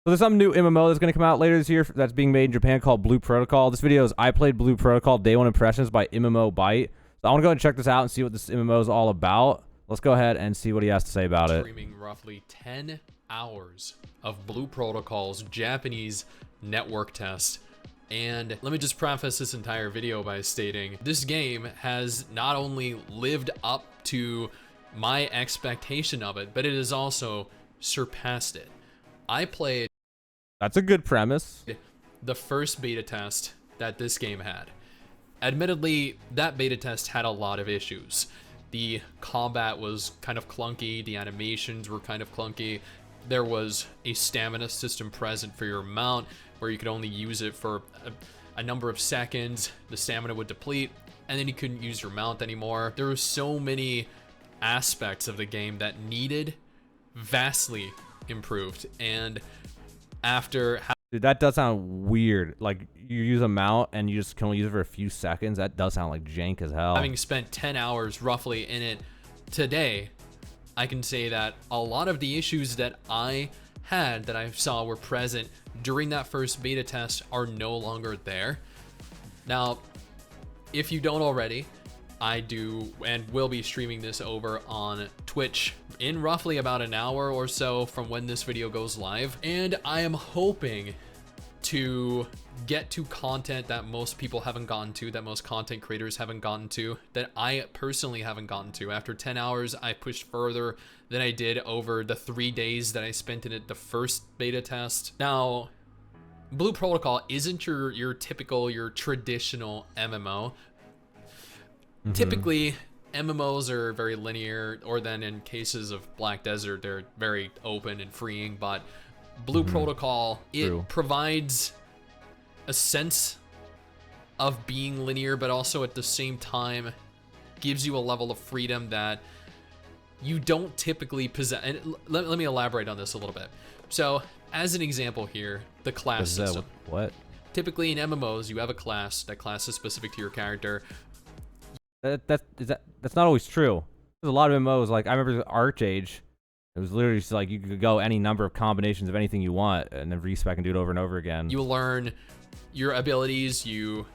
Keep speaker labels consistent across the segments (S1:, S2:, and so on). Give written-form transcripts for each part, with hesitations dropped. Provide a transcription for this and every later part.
S1: So there's some new MMO that's going to come out later this year that's being made in Japan called Blue Protocol. This video is I played Blue Protocol Day 1 Impressions by MMO Byte. So I want to go and check this out and see what this MMO is all about. Let's go ahead and see what he has to say about it.
S2: Streaming roughly 10 hours of Blue Protocol's Japanese network test. And let me just preface this entire video by stating this game has not only lived up to my expectation of it, but it has also surpassed it. I played...
S1: That's a good premise.
S2: ...the first beta test that this game had. Admittedly, that beta test had a lot of issues. The combat was kind of clunky, the animations were kind of clunky. There was a stamina system present for your mount where you could only use it for a number of seconds. The stamina would deplete, and then you couldn't use your mount anymore. There were so many aspects of the game that needed vastly improved, and after...
S1: Dude, that does sound weird. Like, you use a mount and you just can only use it for a few seconds. That does sound like jank as hell.
S2: Having spent 10 hours roughly in it today, I can say that a lot of the issues that I had, that I saw were present during that first beta test, are no longer there. Now, if you don't already, I do and will be streaming this over on Twitch in roughly about an hour or so from when this video goes live. And I am hoping to get to content that most people haven't gotten to, that most content creators haven't gotten to, that I personally haven't gotten to. After 10 hours, I pushed further than I did over the 3 days that I spent in it the first beta test. Now, Blue Protocol isn't your typical, your traditional MMO. Typically, MMOs are very linear, or then in cases of Black Desert, they're very open and freeing, but Blue Protocol, it provides a sense of being linear, but also at the same time gives you a level of freedom that you don't typically possess. And let me elaborate on this a little bit. So, as an example here, the class system.
S1: What?
S2: Typically in MMOs, you have a class. That class is specific to your character.
S1: That's not always true. There's a lot of MMOs, like I remember Archage. It was literally just like you could go any number of combinations of anything you want and then respec and do it over and over again.
S2: You learn your abilities. You,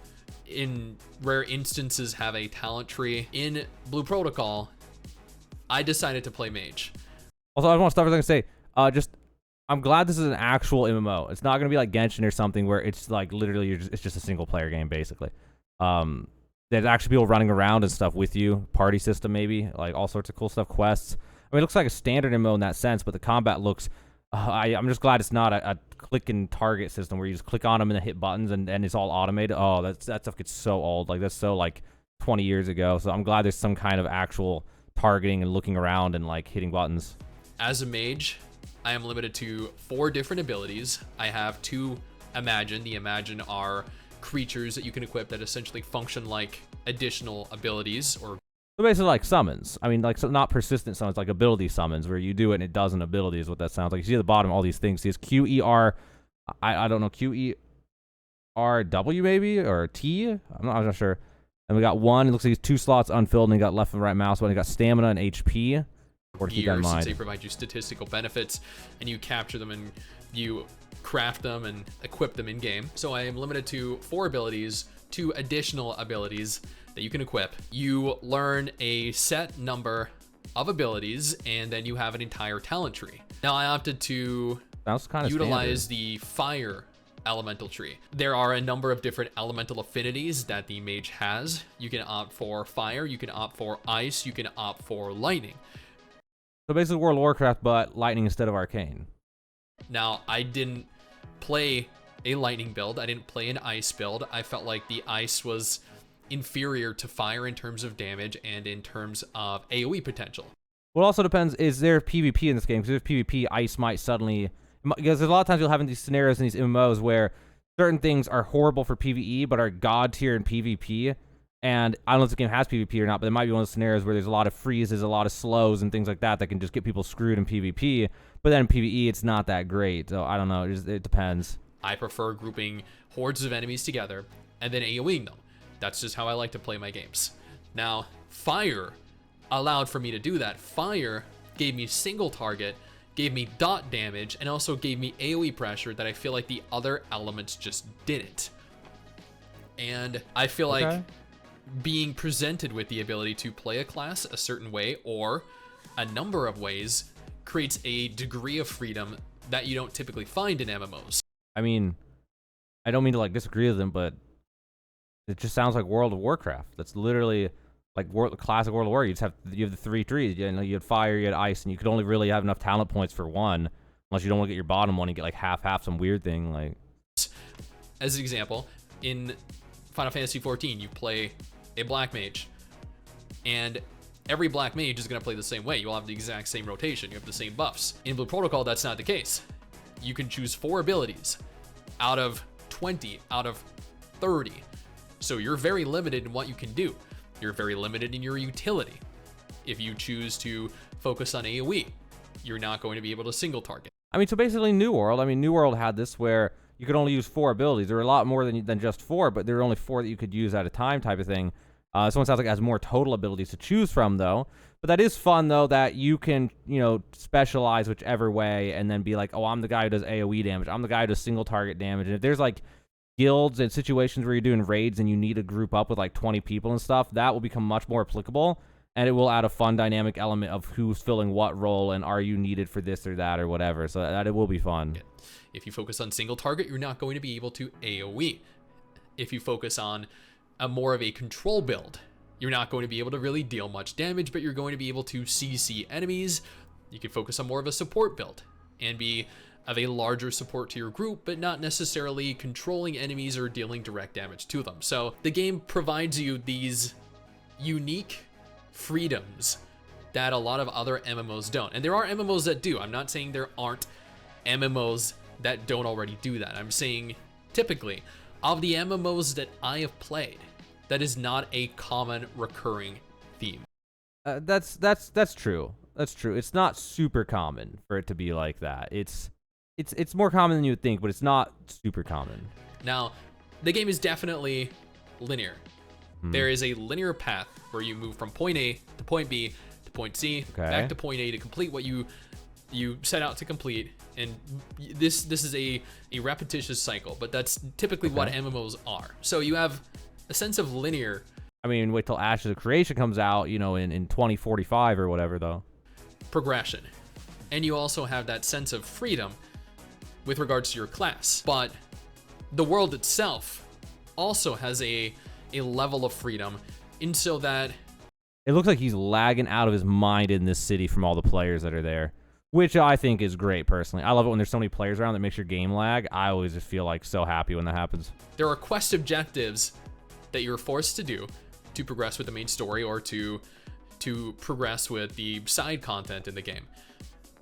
S2: in rare instances, have a talent tree. In Blue Protocol, I decided to play Mage.
S1: Also, I want to stop for a second and say, I'm glad this is an actual MMO. It's not going to be like Genshin or something where it's like literally it's just a single player game basically. There's actually people running around and stuff with you, party system maybe, like all sorts of cool stuff, quests. I mean, it looks like a standard MMO in that sense, but the combat looks, I'm just glad it's not a click and target system where you just click on them and then hit buttons and it's all automated. Oh, that stuff gets so old. Like, that's so like 20 years ago. So I'm glad there's some kind of actual targeting and looking around and like hitting buttons.
S2: As a mage, I am limited to 4 different abilities. I have 2 Imagine. The Imagine are creatures that you can equip that essentially function like additional abilities, or
S1: so basically like summons. I mean, like, so not persistent summons, like ability summons where you do it and it does an ability is what that sounds like. You see at the bottom all these things. See, it's QER, I don't know, QERW maybe, or T? I'm not sure. And we got 1, it looks like he's 2 slots unfilled, and he got left and right mouse button. He got stamina and HP. Or keep that in mind.
S2: They provide you statistical benefits, and you capture them and you craft them and equip them in game. So I am limited to 4 abilities, 2 additional abilities that you can equip. You learn a set number of abilities, and then you have an entire talent tree. Now I opted to utilize the fire elemental tree. There are a number of different elemental affinities that the mage has. You can opt for fire, you can opt for ice, you can opt for lightning.
S1: So basically World of Warcraft, but lightning instead of arcane.
S2: Now, I didn't play a lightning build. I didn't play an ice build. I felt like the ice was inferior to fire in terms of damage and in terms of AoE potential.
S1: Well, it also depends, is there PvP in this game? Because if there's PvP, ice might suddenly... Because there's a lot of times you'll have in these scenarios in these MMOs where certain things are horrible for PvE, but are god tier in PvP. And I don't know if the game has PvP or not, but it might be one of those scenarios where there's a lot of freezes, a lot of slows, and things like that that can just get people screwed in PvP. But then in PvE, it's not that great. So I don't know. It depends.
S2: I prefer grouping hordes of enemies together and then AoEing them. That's just how I like to play my games. Now, fire allowed for me to do that. Fire gave me single target gave me dot damage, and also gave me AoE pressure that I feel like the other elements just didn't. And I feel like being presented with the ability to play a class a certain way or a number of ways creates a degree of freedom that you don't typically find in MMOs.
S1: I mean, I don't mean to like disagree with them, but it just sounds like World of Warcraft. That's literally like classic World of War. You have the 3 trees. You know, you had fire, you had ice, and you could only really have enough talent points for one, unless you don't want to get your bottom one and get like half some weird thing. Like,
S2: as an example, in Final Fantasy XIV, you play a black mage, and every black mage is going to play the same way. You all have the exact same rotation. You have the same buffs. In Blue Protocol, that's not the case. You can choose 4 abilities out of 20, out of 30. So you're very limited in what you can do. You're very limited in your utility. If you choose to focus on AoE, you're not going to be able to single target.
S1: I mean, so basically New World. I mean, New World had this where you could only use 4 abilities. There were a lot more than just 4, but there were only 4 that you could use at a time type of thing. Someone sounds like it has more total abilities to choose from, though. But that is fun, though, that you can, you know, specialize whichever way and then be like, oh, I'm the guy who does AoE damage. I'm the guy who does single target damage. And if there's, like, guilds and situations where you're doing raids and you need to group up with, like, 20 people and stuff, that will become much more applicable. And it will add a fun dynamic element of who's filling what role and are you needed for this or that or whatever. So that it will be fun.
S2: If you focus on single target, you're not going to be able to AoE. If you focus on a more of a control build, you're not going to be able to really deal much damage, but you're going to be able to CC enemies. You can focus on more of a support build and be of a larger support to your group, but not necessarily controlling enemies or dealing direct damage to them. So the game provides you these unique freedoms that a lot of other MMOs don't. And there are MMOs that do. I'm not saying there aren't MMOs that don't already do that. I'm saying typically of the MMOs that I have played, that is not a common recurring theme.
S1: That's true. That's true. It's not super common for it to be like that. It's more common than you would think, but it's not super common.
S2: Now, the game is definitely linear. There is a linear path where you move from point A to point B to point C, back to point A to complete what you set out to complete. And this is a repetitious cycle, but that's typically what MMOs are. So you have a sense of linear.
S1: I mean, wait till Ashes of Creation comes out, you know, in 2045 or whatever, though.
S2: Progression. And you also have that sense of freedom with regards to your class. But the world itself also has a level of freedom, in so that
S1: it looks like he's lagging out of his mind in this city from all the players that are there, which I think is great personally. I love it when there's so many players around that makes your game lag. I always just feel like so happy when that happens.
S2: There are quest objectives that you're forced to do to progress with the main story or to progress with the side content in the game.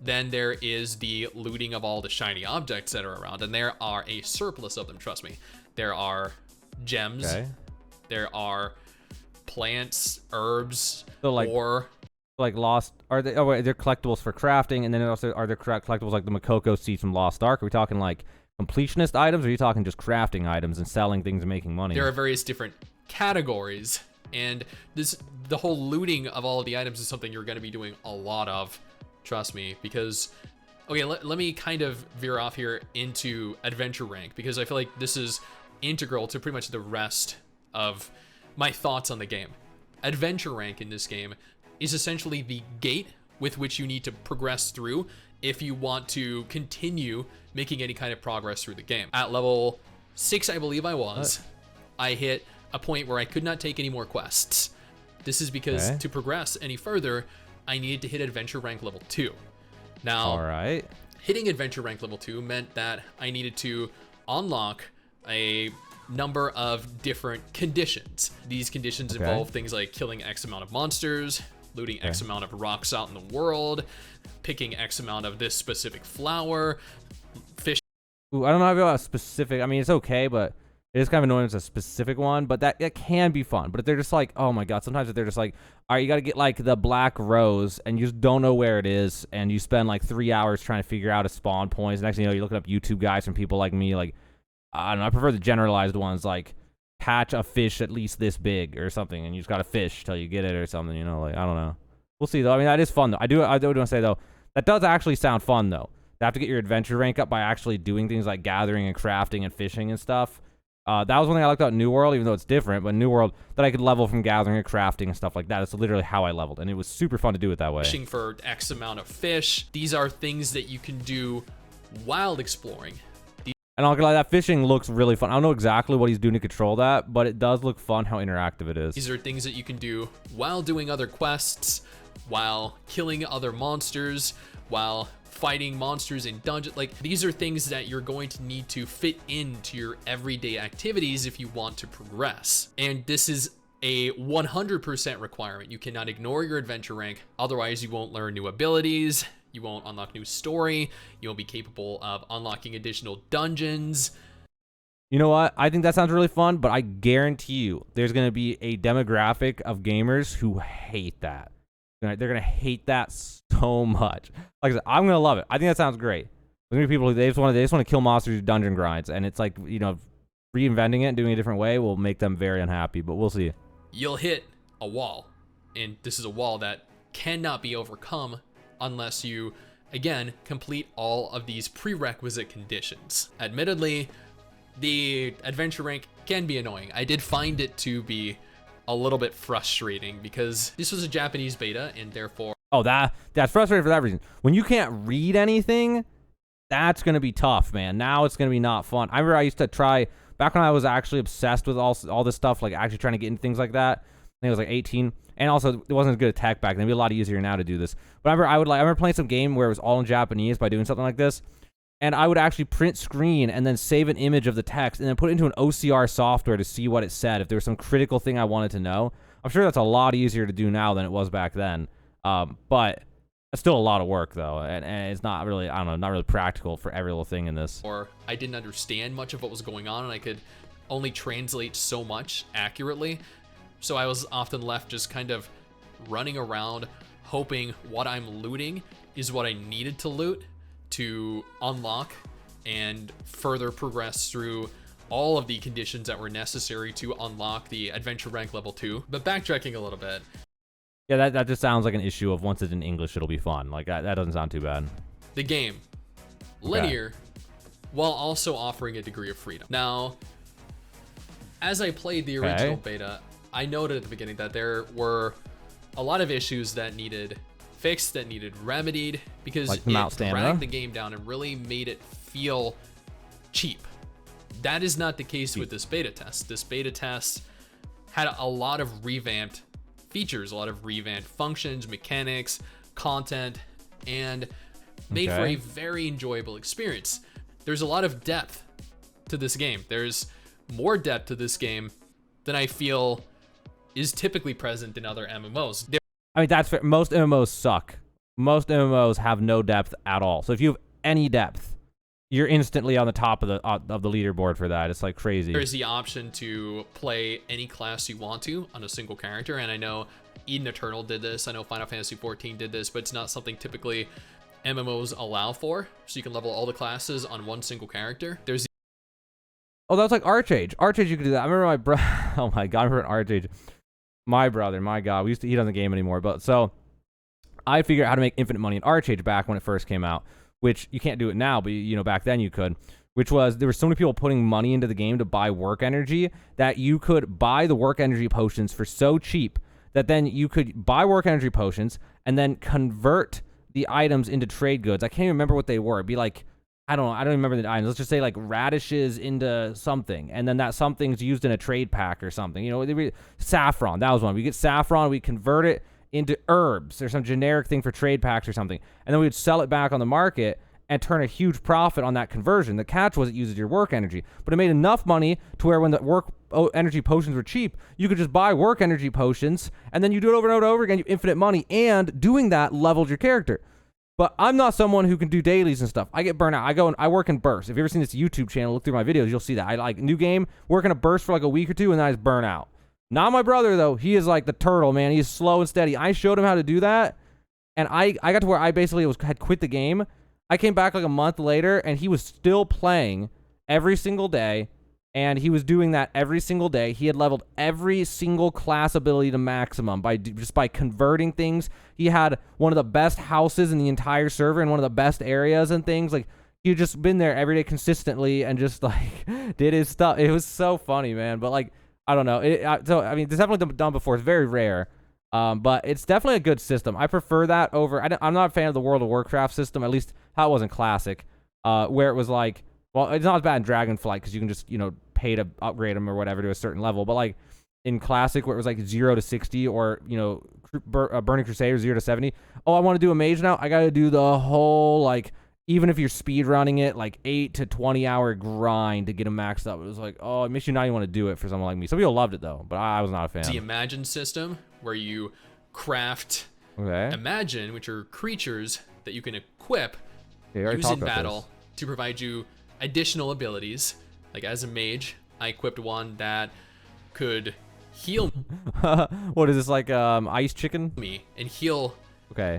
S2: Then there is the looting of all the shiny objects that are around, and there are a surplus of them, trust me. There are gems, there are plants, herbs,
S1: so like,
S2: ore.
S1: Like Lost, are they? Oh wait, they're collectibles for crafting, and then also are there collectibles like the Makoko seeds from Lost Ark? Are we talking like completionist items, or are you talking just crafting items and selling things and making money?
S2: There are various different categories, and the whole looting of all of the items is something you're going to be doing a lot of, trust me, because okay, let me kind of veer off here into adventure rank, because I feel like this is integral to pretty much the rest of my thoughts on the game. Adventure rank in this game is essentially the gate with which you need to progress through if you want to continue making any kind of progress through the game. At level 6, I believe I was, I hit a point where I could not take any more quests. This is because to progress any further, I needed to hit adventure rank level 2. Now, hitting adventure rank level 2 meant that I needed to unlock a number of different conditions. These conditions involve things like killing X amount of monsters, looting X amount of rocks out in the world, picking X amount of this specific flower, fish.
S1: Ooh, I don't know about a specific. I mean, it's okay, but it is kind of annoying. It's a specific one, but that can be fun. But if they're just like, oh my god, sometimes if they're just like, all right, you got to get like the black rose, and you just don't know where it is, and you spend like 3 hours trying to figure out a spawn points. Next thing you know, you're looking up YouTube guides from people like me, like, I don't know, I prefer the generalized ones, like catch a fish at least this big or something, and you just got to fish till you get it or something, you know, like, I don't know. We'll see, though. I mean, that is fun, though. I do want to say, though, That does actually sound fun, though. To have to get your adventure rank up by actually doing things like gathering and crafting and fishing and stuff. That was one thing I liked about New World, even though it's different, but New World, that I could level from gathering and crafting and stuff like that. It's literally how I leveled, and it was super fun to do it that way.
S2: Fishing for X amount of fish. These are things that you can do while exploring.
S1: And I'll lie, that fishing looks really fun. I don't know exactly what he's doing to control that, but it does look fun how interactive it is.
S2: These are things that you can do while doing other quests, while killing other monsters, while fighting monsters in dungeons. Like, these are things that you're going to need to fit into your everyday activities if you want to progress. And this is a 100% requirement. You cannot ignore your adventure rank, otherwise you won't learn new abilities, you won't unlock new story, you won't be capable of unlocking additional dungeons.
S1: You know what? I think that sounds really fun, but I guarantee you there's going to be a demographic of gamers who hate that. They're going to hate that so much. Like I said, I'm going to love it. I think that sounds great. There's going to be people who they just want to kill monsters, do dungeon grinds, and it's like, you know, reinventing it and doing it a different way will make them very unhappy, but we'll see.
S2: You'll hit a wall, and this is a wall that cannot be overcome unless you, again, complete all of these prerequisite conditions. Admittedly, the adventure rank can be annoying. I did find it to be a little bit frustrating because this was a Japanese beta, and therefore...
S1: Oh, that's frustrating for that reason. When you can't read anything, that's going to be tough, man. Now it's going to be not fun. I remember I used to try, back when I was actually obsessed with all this stuff, like actually trying to get into things like that. I think I was like 18. And also, it wasn't as good at tech back then. It'd be a lot easier now to do this. But I remember playing some game where it was all in Japanese by doing something like this. And I would actually print screen and then save an image of the text and then put it into an OCR software to see what it said if there was some critical thing I wanted to know. I'm sure that's a lot easier to do now than it was back then. But it's still a lot of work, though. And it's not really, I don't know, not really practical for every little thing in this.
S2: Or I didn't understand much of what was going on, and I could only translate so much accurately. So I was often left just kind of running around, hoping what I'm looting is what I needed to loot to unlock and further progress through all of the conditions that were necessary to unlock the adventure rank level 2. But backtracking a little bit.
S1: Yeah, that just sounds like an issue of once it's in English, it'll be fun. Like, that doesn't sound too bad.
S2: The game, linear, while also offering a degree of freedom. Now, as I played the original beta, I noted at the beginning that there were a lot of issues that needed fixed, that needed remedied, because
S1: like
S2: it dragged the game down and really made it feel cheap. That is not the case with this beta test. This beta test had a lot of revamped features, a lot of revamped functions, mechanics, content, and made for a very enjoyable experience. There's a lot of depth to this game. There's more depth to this game than I feel is typically present in other MMOs.
S1: I mean, that's fair. Most MMOs suck. Most MMOs have no depth at all. So if you have any depth, you're instantly on the top of the leaderboard for that. It's like crazy.
S2: There's the option to play any class you want to on a single character, and I know Eden Eternal did this. I know Final Fantasy XIV did this, but it's not something typically MMOs allow for. So you can level all the classes on one single character. There's
S1: that was like Archage. Archage, you could do that. I remember my brother. Oh my god, I remember Archage. My brother, my god, he doesn't game anymore. But so I figured out how to make infinite money in Archage back when it first came out, which you can't do it now, but you know, back then you could. Which was, there were so many people putting money into the game to buy work energy that you could buy the work energy potions for so cheap that then you could buy work energy potions and then convert the items into trade goods. I can't even remember what they were. It'd be like, I don't even remember the items. Let's just say like radishes into something, and then that something's used in a trade pack or something. You know, saffron, that was one. We get saffron, we convert it into herbs or some generic thing for trade packs or something, and then we would sell it back on the market and turn a huge profit on that conversion. The catch was it uses your work energy, but it made enough money to where when the work energy potions were cheap, you could just buy work energy potions, and then you do it over and over again, you infinite money, and doing that leveled your character. But I'm not someone who can do dailies and stuff. I get burnt out. I work in bursts. If you've ever seen this YouTube channel, look through my videos, you'll see that. I like new game, work in a burst for like a week or two, and then I just burn out. Not my brother, though. He is like the turtle, man. He's slow and steady. I showed him how to do that, and I got to where I basically had quit the game. I came back like a month later, and he was still playing every single day, And he was doing that every single day. He had leveled every single class ability to maximum just by converting things. He had one of the best houses in the entire server and one of the best areas and things. Like, he'd just been there every day consistently and just like did his stuff. It was so funny, man. But like, I don't know. So I mean, it's definitely been done before. It's very rare. But it's definitely a good system. I prefer that over. I'm not a fan of the World of Warcraft system, at least how it was in Classic, where it was like, well, it's not as bad in Dragonflight because you can just, pay to upgrade them or whatever to a certain level. But like in Classic, where it was like 0 to 60 or, Burning Crusader 0 to 70. Oh, I want to do a mage now. I got to do the whole, like, even if you're speed running it, like 8 to 20 hour grind to get them maxed up. It was like, oh, it makes you not even want to do it for someone like me. Some people loved it though, but I was not a fan.
S2: The Imagine system, where you craft Imagine, which are creatures that you can equip use in battle to provide you additional abilities. Like as a mage, I equipped one that could heal
S1: what is this, like ice chicken?
S2: Me and heal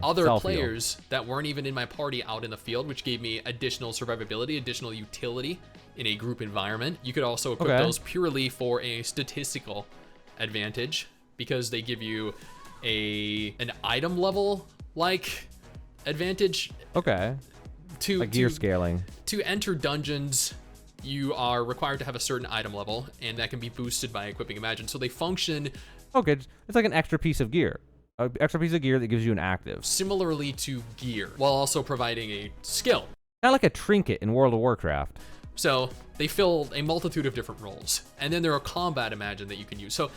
S2: other players that weren't even in my party out in the field, which gave me additional survivability, additional utility in a group environment. You could also equip those purely for a statistical advantage because they give you an item level like advantage. To
S1: like gear scaling.
S2: To enter dungeons, you are required to have a certain item level, and that can be boosted by equipping Imagine. So they function.
S1: It's like an extra piece of gear. An extra piece of gear that gives you an active.
S2: Similarly to gear, while also providing a skill.
S1: Kind of like a trinket in World of Warcraft.
S2: So they fill a multitude of different roles. And then there are combat Imagine that you can use. So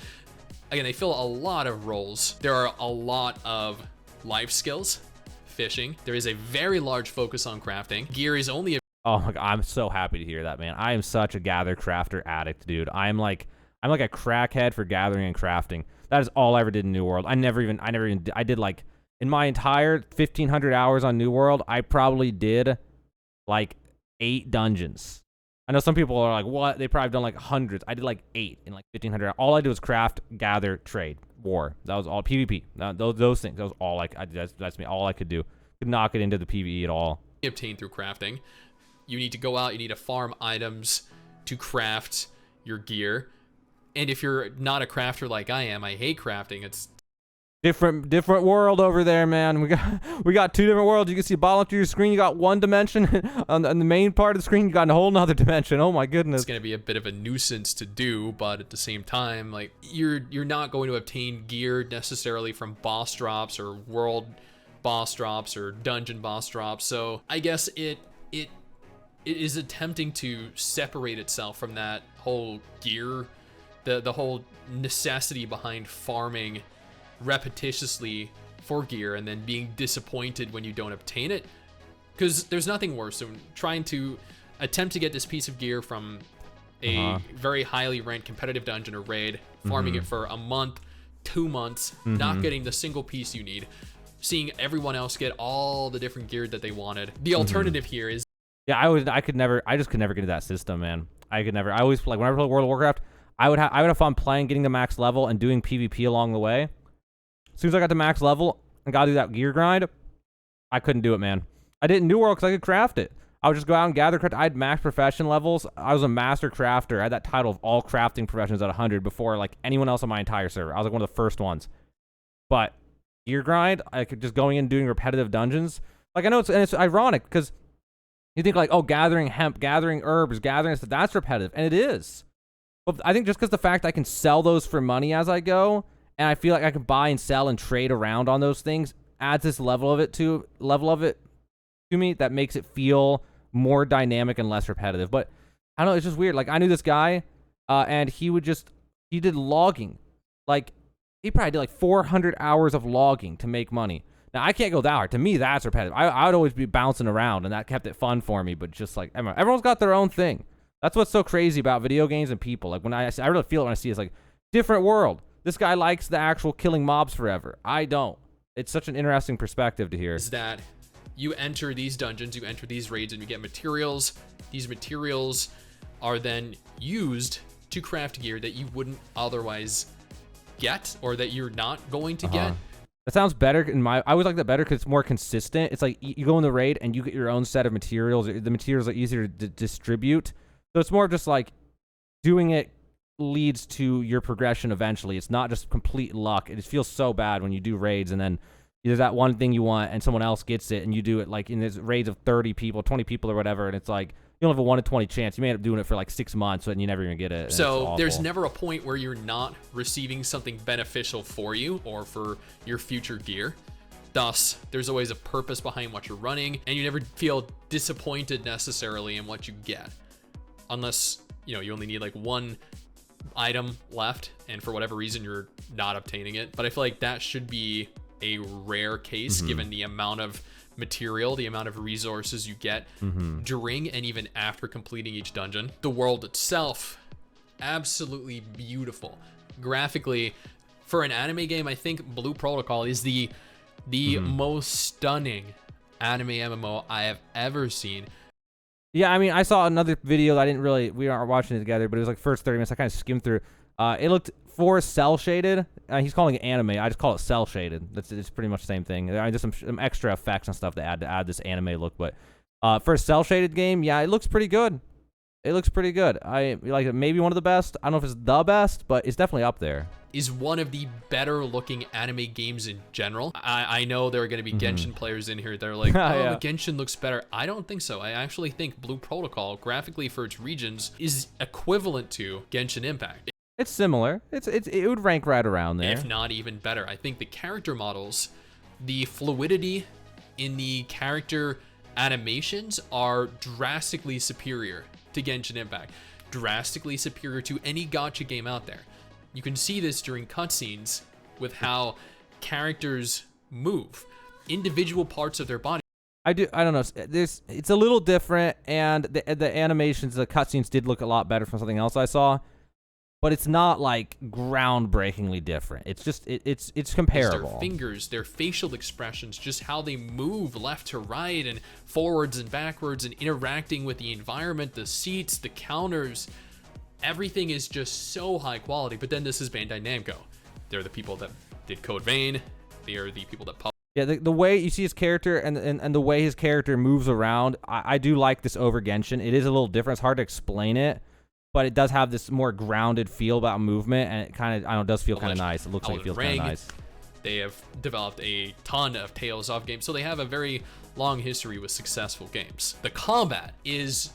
S2: again, they fill a lot of roles. There are a lot of life skills. Fishing. There is a very large focus on crafting. Gear is only
S1: Oh my god, I'm so happy to hear that, man. I am such a gather crafter addict, dude. I'm like a crackhead for gathering and crafting. That is all I ever did in New World. I did like in my entire 1,500 hours on New World, I probably did like 8 dungeons. I know some people are like, what? They probably done like hundreds. I did like 8 in like 1,500 hours. All I did was craft, gather, trade, war. That was all PvP. Those things. That was all that's me. All I could do. Could not get into the PvE at all.
S2: Obtained through crafting. You need to go out. You need to farm items to craft your gear. And if you're not a crafter like I am, I hate crafting. It's
S1: different world over there, man. We got 2 different worlds. You can see bottom to your screen. You got one dimension on the main part of the screen. You got a whole nother dimension. Oh my goodness.
S2: It's gonna be a bit of a nuisance to do, but at the same time, like you're not going to obtain gear necessarily from boss drops or world boss drops or dungeon boss drops. So I guess it is attempting to separate itself from that whole gear, the whole necessity behind farming repetitiously for gear and then being disappointed when you don't obtain it, because there's nothing worse than trying to attempt to get this piece of gear from a very highly ranked competitive dungeon or raid, farming it for a month, 2 months, not getting the single piece you need, seeing everyone else get all the different gear that they wanted. The alternative here is
S1: I could never get into that system, man. I could never. I always, like, whenever I play World of Warcraft, I would have fun playing, getting the max level and doing PvP along the way. As soon as I got to max level and got to do that gear grind, I couldn't do it, man. I did in New World because I could craft it. I would just go out and gather. I had max profession levels. I was a master crafter. I had that title of all crafting professions at 100 before like anyone else on my entire server. I was like one of the first ones. But gear grind, I could just going in and doing repetitive dungeons. Like, I know it's ironic because you think like, oh, gathering hemp, gathering herbs, gathering stuff, that's repetitive, and it is. But I think just because the fact I can sell those for money as I go, and I feel like I can buy and sell and trade around on those things, adds this level of it to me that makes it feel more dynamic and less repetitive. But I don't know, it's just weird. Like, I knew this guy, and he did logging. Like, he probably did like 400 hours of logging to make money. Now, I can't go that hard. To me, that's repetitive. I would always be bouncing around, and that kept it fun for me. But just like, everyone's got their own thing. That's what's so crazy about video games and people. Like, when I really feel it when I see it. It's like, different world. This guy likes the actual killing mobs forever. I don't. It's such an interesting perspective to hear.
S2: Is that you enter these dungeons, you enter these raids, and you get materials. These materials are then used to craft gear that you wouldn't otherwise get, or that you're not going to get.
S1: That sounds better. I always like that better because it's more consistent. It's like you go in the raid and you get your own set of materials. The materials are easier to distribute. So it's more just like doing it leads to your progression eventually. It's not just complete luck. It just feels so bad when you do raids and then there's that one thing you want and someone else gets it and you do it like in this raids of 30 people, 20 people or whatever, and it's like you don't have a 1 in 20 chance. You may end up doing it for like 6 months and you never even get it.
S2: So there's never a point where you're not receiving something beneficial for you or for your future gear. Thus, there's always a purpose behind what you're running, and you never feel disappointed necessarily in what you get. Unless, you know, you only need like one item left, and for whatever reason, you're not obtaining it. But I feel like that should be a rare case given the amount of material, the amount of resources you get during and even after completing each dungeon. The world itself, absolutely beautiful. Graphically, for an anime game, I think Blue Protocol is the most stunning anime MMO I have ever seen.
S1: Yeah, I mean, I saw another video that I didn't really, we aren't watching it together, but it was like first 30 minutes. I kind of skimmed through. It looked for cell shaded. He's calling it anime. I just call it cell shaded. It's pretty much the same thing. There's some extra effects and stuff to add this anime look. But for a cell shaded game, yeah, it looks pretty good. It looks pretty good. I like it. Maybe one of the best. I don't know if it's the best, but it's definitely up there.
S2: Is one of the better looking anime games in general. I know there are going to be Genshin players in here that are like, oh, yeah. Genshin looks better. I don't think so. I actually think Blue Protocol, graphically for its regions, is equivalent to Genshin Impact.
S1: It's similar. It would rank right around there.
S2: If not even better. I think the character models, the fluidity in the character animations are drastically superior to Genshin Impact. Drastically superior to any gacha game out there. You can see this during cutscenes with how characters move, individual parts of their body.
S1: I don't know. It's a little different, and the animations, the cutscenes did look a lot better from something else I saw, but it's not like groundbreakingly different. It's just it's comparable.
S2: Their fingers, their facial expressions, just how they move left to right and forwards and backwards and interacting with the environment, the seats, the counters. Everything is just so high quality. But then this is Bandai Namco. They're the people that did Code Vein. They are the people that published.
S1: Yeah, the way you see his character and the way his character moves around, I do like this over Genshin. It is a little different. It's hard to explain it, but it does have this more grounded feel about movement, and it kind of, I don't know, does feel kind of nice. It looks like it feels kind of nice.
S2: They have developed a ton of Tales of games, so they have a very long history with successful games. The combat is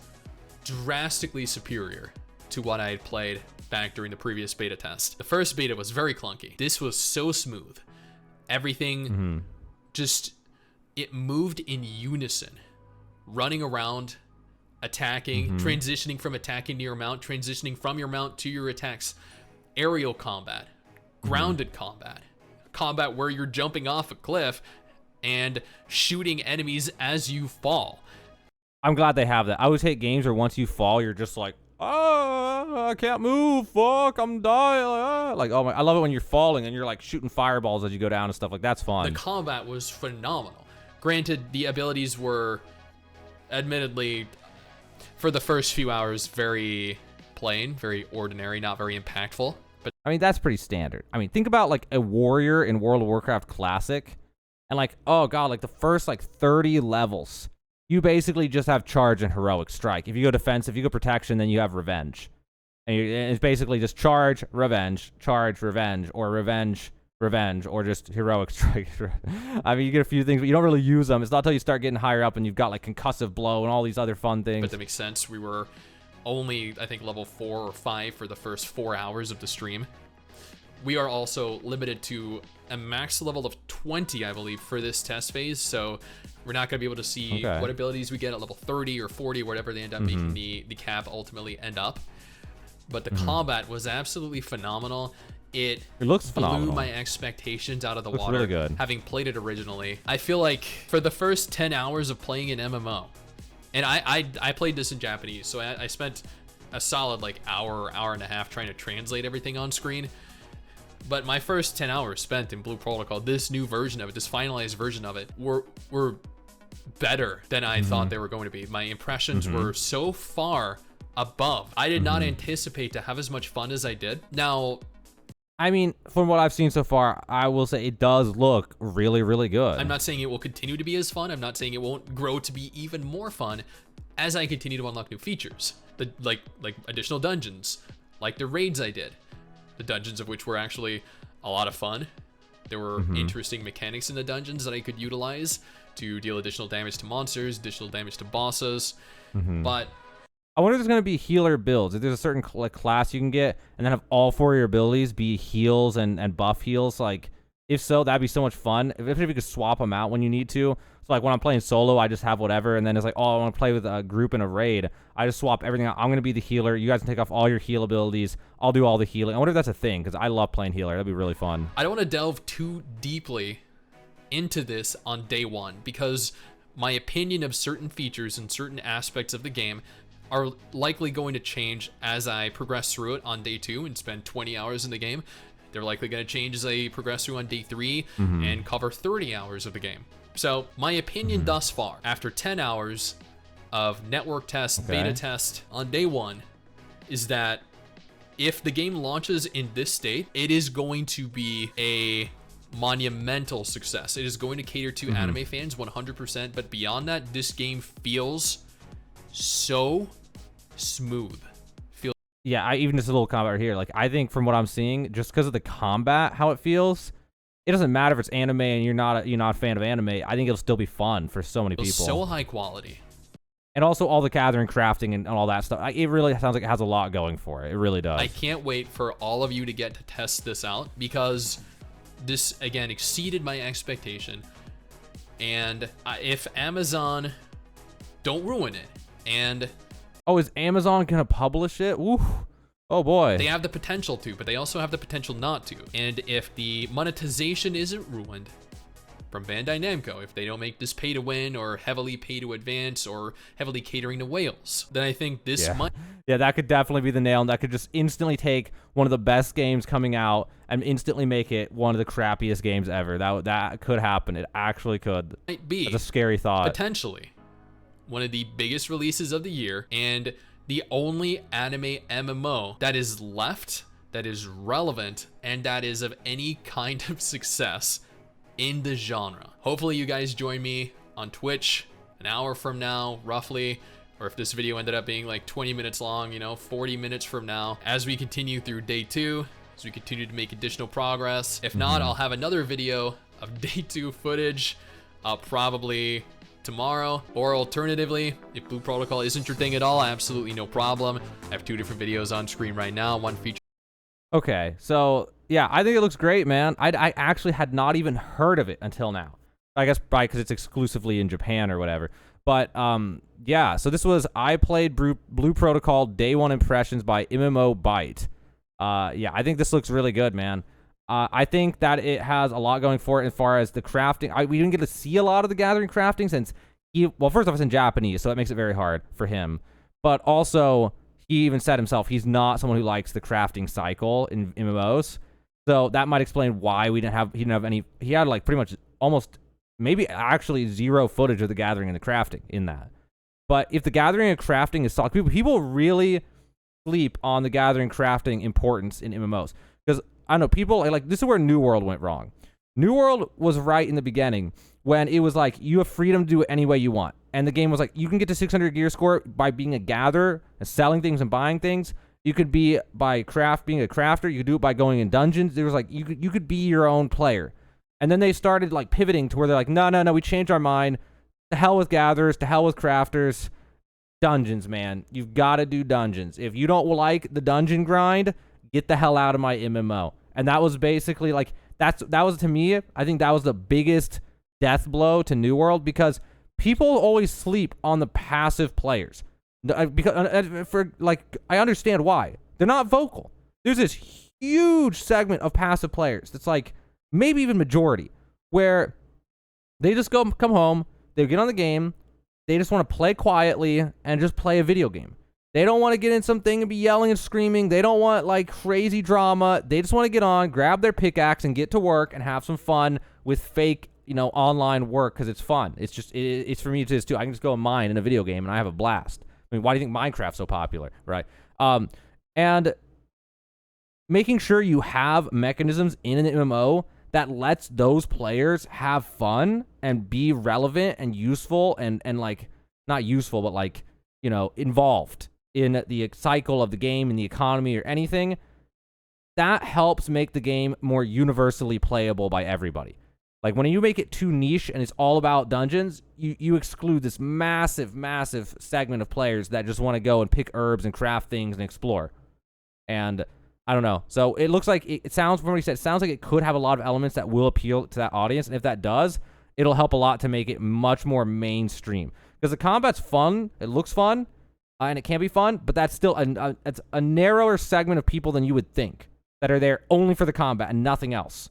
S2: drastically superior to what I had played back during the previous beta test. The first beta was very clunky. This was so smooth. Everything just, it moved in unison. Running around, attacking, transitioning from attacking to your mount, transitioning from your mount to your attacks. Aerial combat, grounded combat where you're jumping off a cliff and shooting enemies as you fall.
S1: I'm glad they have that. I always hate games where once you fall, you're just like, oh, I can't move. Fuck, I'm dying. Like, oh my, I love it when you're falling and you're like shooting fireballs as you go down and stuff. Like, that's fun.
S2: The combat was phenomenal. Granted, the abilities were admittedly, for the first few hours, very plain, very ordinary, not very impactful. But
S1: I mean, that's pretty standard. I mean, think about like a warrior in World of Warcraft Classic, and like, oh god, like the first like 30 levels. You basically just have charge and heroic strike. If you go defensive, if you go protection, then you have revenge. And it's basically just charge, revenge, or revenge, or just heroic strike. I mean, you get a few things, but you don't really use them. It's not until you start getting higher up and you've got like concussive blow and all these other fun things.
S2: But that makes sense. We were only, I think, level 4 or 5 for the first 4 hours of the stream. We are also limited to a max level of 20, I believe, for this test phase. So we're not going to be able to see what abilities we get at level 30 or 40, whatever they end up making the cap ultimately end up. But the combat was absolutely phenomenal. It
S1: looks
S2: blew
S1: phenomenal.
S2: My expectations out of the
S1: looks
S2: water.
S1: Really good.
S2: Having played it originally, I feel like for the first 10 hours of playing an MMO, and I played this in Japanese, so I spent a solid like hour and a half trying to translate everything on screen. But my first 10 hours spent in Blue Protocol, this new version of it, this finalized version of it, were better than I thought they were going to be. My impressions were so far above. I did not anticipate to have as much fun as I did. Now,
S1: I mean, from what I've seen so far, I will say it does look really, really good.
S2: I'm not saying it will continue to be as fun. I'm not saying it won't grow to be even more fun as I continue to unlock new features, like additional dungeons, like the raids I did, the dungeons of which were actually a lot of fun. There were interesting mechanics in the dungeons that I could utilize to deal additional damage to monsters, additional damage to bosses. But
S1: I wonder if there's going to be healer builds. If there's a certain class you can get and then have all 4 of your abilities be heals and buff heals. Like, if so, that'd be so much fun. If you could swap them out when you need to. So, like, when I'm playing solo, I just have whatever. And then it's like, oh, I want to play with a group in a raid. I just swap everything out. I'm going to be the healer. You guys can take off all your heal abilities. I'll do all the healing. I wonder if that's a thing, because I love playing healer. That'd be really fun.
S2: I don't want to delve too deeply into this on day one, because my opinion of certain features and certain aspects of the game are likely going to change as I progress through it on day 2 and spend 20 hours in the game. They're likely going to change as I progress through on day 3 and cover 30 hours of the game. So my opinion thus far, after 10 hours of network test, beta test on day 1, is that if the game launches in this state, it is going to be a monumental success. It is going to cater to anime fans 100%, but beyond that, this game feels so smooth.
S1: Yeah, even just a little combat right here. Like, I think from what I'm seeing, just because of the combat, how it feels, it doesn't matter if it's anime and you're not a fan of anime. I think it'll still be fun for so many people.
S2: So high quality.
S1: And also all the gathering, crafting, and all that stuff. It really sounds like it has a lot going for it. It really does.
S2: I can't wait for all of you to get to test this out, because this, again, exceeded my expectation. And if Amazon don't ruin it, and
S1: oh, is Amazon gonna publish it? Ooh. Oh boy.
S2: They have the potential to, but they also have the potential not to. And if the monetization isn't ruined from Bandai Namco, if they don't make this pay to win or heavily pay to advance or heavily catering to whales, then I think this might...
S1: Yeah, that could definitely be the nail, and that could just instantly take one of the best games coming out and instantly make it one of the crappiest games ever. That could happen. It actually could.
S2: Might be.
S1: That's a scary thought.
S2: Potentially one of the biggest releases of the year, and the only anime MMO that is left, that is relevant, and that is of any kind of success in the genre. Hopefully you guys join me on Twitch an hour from now, roughly, or if this video ended up being like 20 minutes long, 40 minutes from now, as we continue through day 2, as we continue to make additional progress. If not, I'll have another video of day 2 footage, probably tomorrow, or alternatively, if Blue Protocol isn't your thing at all, absolutely no problem. I have 2 different videos on screen right now, one feature.
S1: Okay, so yeah, I think it looks great, man. I actually had not even heard of it until now. I guess probably because it's exclusively in Japan or whatever. But yeah, so this was I played Blue Protocol Day 1 Impressions by MMO Byte. Yeah, I think this looks really good, man. I think that it has a lot going for it as far as the crafting. We didn't get to see a lot of the gathering crafting since well, first off, it's in Japanese, so that makes it very hard for him. But also, he even said himself, he's not someone who likes the crafting cycle in MMOs. So that might explain why he didn't have any. He had like pretty much almost maybe actually 0 footage of the gathering and the crafting in that. But if the gathering and crafting is solid, people really sleep on the gathering crafting importance in MMOs. Because I don't know, people like this is where New World went wrong. New World was right in the beginning when it was like you have freedom to do it any way you want. And the game was like you can get to 600 gear score by being a gatherer and selling things and buying things. You could be by being a crafter. You could do it by going in dungeons. There was like you could be your own player. And then they started like pivoting to where they're like, no, we changed our mind. To hell with gatherers, to hell with crafters. Dungeons, man. You've got to do dungeons. If you don't like the dungeon grind, get the hell out of my MMO. And that was basically like that was to me, I think that was the biggest death blow to New World, because people always sleep on the passive players. Because for like I understand why. They're not vocal. There's this huge segment of passive players that's like maybe even majority where they just come home, they get on the game, they just want to play quietly and just play a video game. They don't want to get in something and be yelling and screaming. They don't want like crazy drama. They just want to get on, grab their pickaxe and get to work and have some fun with fake, online work because it's fun. It's just, it's for me to just do. I can just go and mine in a video game and I have a blast. I mean, why do you think Minecraft's so popular, right? And making sure you have mechanisms in an MMO that lets those players have fun and be relevant and useful and like, not useful, but like, involved in the cycle of the game, in the economy, or anything, that helps make the game more universally playable by everybody. Like, when you make it too niche and it's all about dungeons, you exclude this massive, massive segment of players that just want to go and pick herbs and craft things and explore. And I don't know. So it looks like, it sounds, from what he said, it sounds like it could have a lot of elements that will appeal to that audience. And if that does, it'll help a lot to make it much more mainstream. Because the combat's fun, it looks fun, and it can be fun, but that's still it's a narrower segment of people than you would think that are there only for the combat and nothing else.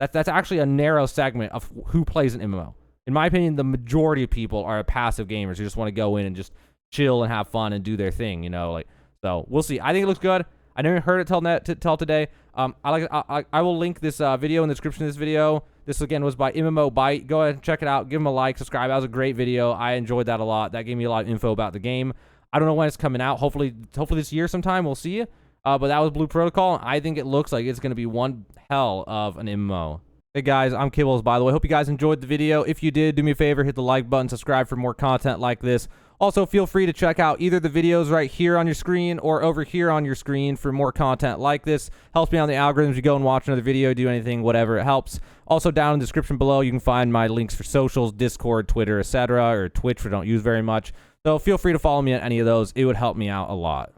S1: That's actually a narrow segment of who plays an MMO. In my opinion, the majority of people are passive gamers who just want to go in and just chill and have fun and do their thing, you know. Like, so we'll see. I think it looks good. I never heard it till today. I will link this video in the description of this video. This again was by MMO Byte. Go ahead and check it out. Give them a like, subscribe. That was a great video. I enjoyed that a lot. That gave me a lot of info about the game. I don't know when it's coming out. Hopefully this year sometime. We'll see. But that was Blue Protocol. I think it looks like it's going to be one hell of an MMO. Hey guys, I'm Kibbles, by the way. Hope you guys enjoyed the video. If you did, do me a favor, hit the like button, subscribe for more content like this. Also, feel free to check out either the videos right here on your screen or over here on your screen for more content like this. Helps me on the algorithms. You go and watch another video, do anything, whatever, it helps. Also, down in the description below, you can find my links for socials, Discord, Twitter, etc., or Twitch, which I don't use very much. So feel free to follow me on any of those. It would help me out a lot.